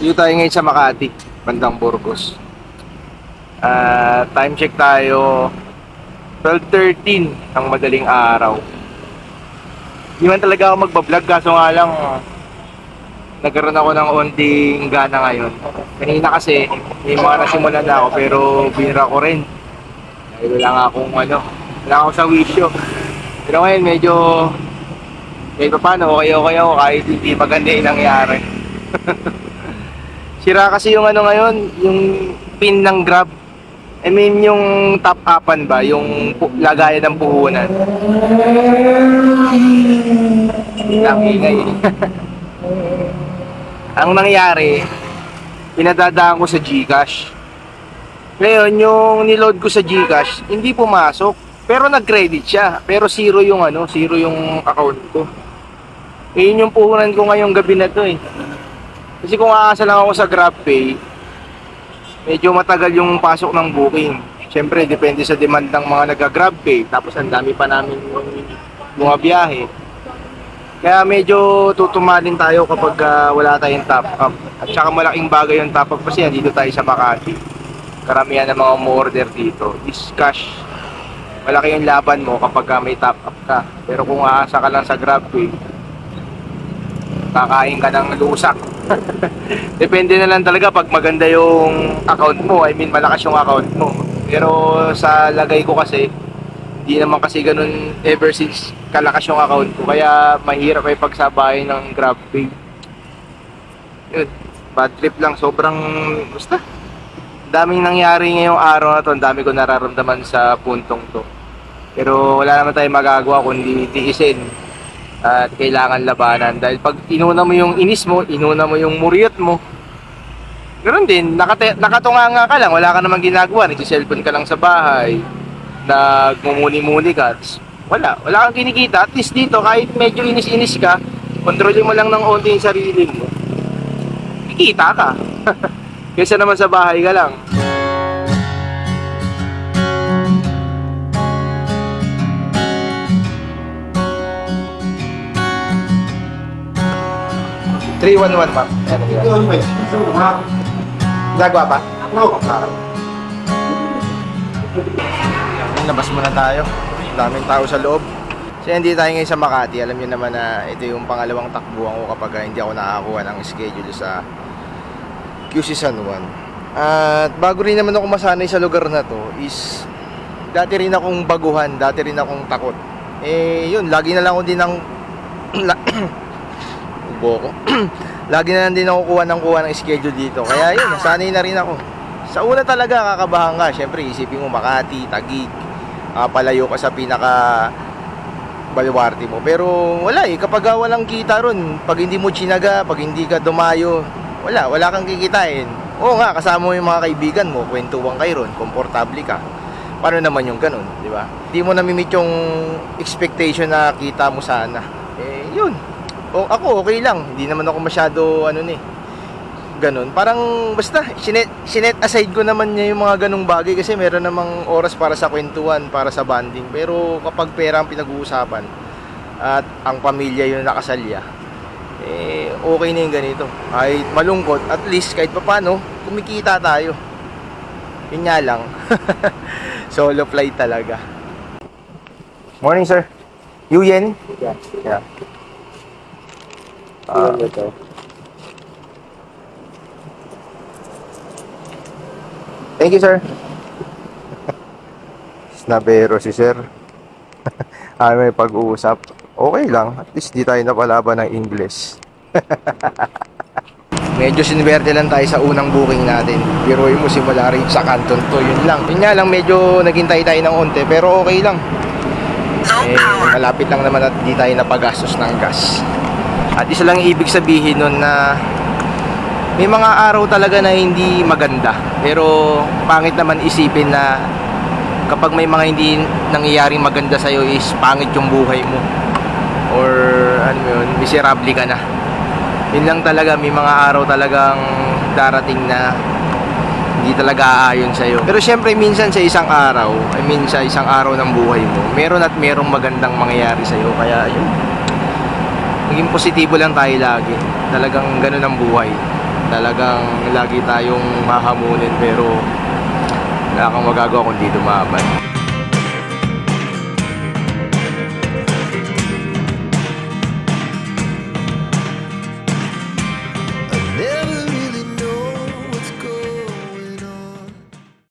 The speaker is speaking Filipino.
Dito tayo ngayon sa Makati, bandang Burgos. Time check tayo, 12:13 ng madaling araw. Hindi man talaga ako magbablog, kaso nga lang nagkaroon ako ng onting gana ngayon. Kanina kasi may mga nasimulan na ako pero binira ko rin. Dahil wala akong sa wisyo. Pero ngayon medyo kahit pa paano, okay ako kahit hindi maganda yung nangyari. Sira kasi yung ngayon, yung pin ng Grab. I mean yung top upan ba, yung lagayan ng puhunan. Ingay. Ang nangyari, pinadadaan ko sa GCash. Ngayon, yung niload ko sa GCash, hindi pumasok. Pero nag-credit siya. Pero zero yung account ko. Yun yung puhunan ko ngayong gabi na to eh. Kasi kung aasa lang ako sa GrabPay, medyo matagal yung pasok ng booking. Siyempre, depende sa demand ng mga nag-GrabPay. Tapos ang dami pa namin mga biyahe. Kaya medyo tutumalin tayo kapag wala tayong top up. At saka malaking bagay yung top up kasi dito tayo sa Makati. Karamihan ng mga umu-order dito is cash. Malaki yung laban mo kapag may top up ka. Pero kung aasa ka lang sa GrabPay, kakain ka ng lusak. Depende na lang talaga pag maganda yung account mo. I mean, malakas yung account mo. Pero sa lagay ko kasi, hindi naman kasi ganun ever since kalakas yung account ko. Kaya mahirap ay pagsabayin ng GrabPay. Yun, bad trip lang. Sobrang, basta, daming nangyari ngayong araw na to. Ang dami ko nararamdaman sa puntong to. Pero wala naman tayong magagawa kundi tiisin. At kailangan labanan dahil pag inuna mo yung inis mo, inuna mo yung muriyot mo, ganoon din, nakatunganga ka lang, wala ka namang ginagawa, nagsi-cellphone ka lang sa bahay, nagmumuni-muni ka, wala kang kinikita. At least dito, kahit medyo inis-inis ka, kontrolin mo lang ng onti yung sarili mo, kikita ka. Kaysa naman sa bahay ka lang. $311 ma'am. Gagawa pa? Oo. Labas muna tayo. Daming tao sa loob. Kasi hindi tayo ngayon sa Makati. Alam niyo naman na ito yung pangalawang takbuhan ko kapag hindi ako nakakuha ng schedule sa QC San Juan. At bago rin naman ako masanay sa lugar na to is dati rin akong baguhan, dati rin akong takot. Yun, lagi na lang ako din ng boko. Lagi na lang din ako kuha ng schedule dito. Kaya yun, nasanay na rin ako. Sa una talaga kakabahan ka. Siyempre, isipin mo Makati, Taguig, palayo ka sa pinaka baluarte mo. Pero wala kapag walang kita ron, pag hindi mo chinaga, pag hindi ka dumayo, wala kang kikitain. Oo nga, kasama mo yung mga kaibigan mo, kwentuhan kayo ron, komportable ka. Paano naman yung ganun, di ba? Hindi mo namimit yung expectation na kita mo sana. Yun. Ako okay lang, hindi naman ako masyado ganun. Parang basta sinet aside ko naman niya yung mga ganung bagay kasi meron namang oras para sa kwentuhan, para sa bonding. Pero kapag pera ang pinag-uusapan at ang pamilya yung nakasalya, okay na yung ganito. Kahit malungkot, at least kahit papano kumikita tayo. Yun nga lang. Solo flight talaga. Morning sir. Yuyen? Yeah. Thank you, sir. Snabero si sir. May pag-uusap. Okay lang. At least di tayo napalaban ng English. Medyo sinwerte lang tayo sa unang booking natin. Biruin mo simula rin sa Canton to. Yun lang. Yun nga lang, medyo naghintay tayo ng onte. Pero okay lang. Malapit lang naman at di tayo napagastos ng gas. At isa lang ibig sabihin nun na may mga araw talaga na hindi maganda. Pero pangit naman isipin na kapag may mga hindi nangyayaring maganda sa'yo is pangit yung buhay mo. Or miserable ka na. Yun lang talaga, may mga araw talagang darating na hindi talaga aayon sa'yo. Pero syempre minsan sa isang araw, sa isang araw ng buhay mo, meron at merong magandang mangyayari sa'yo. Kaya yun, maging positibo lang tayo lagi. Talagang ganun ang buhay. Talagang lagi tayong mahamunin pero wala kang magagawa kundi dumabad.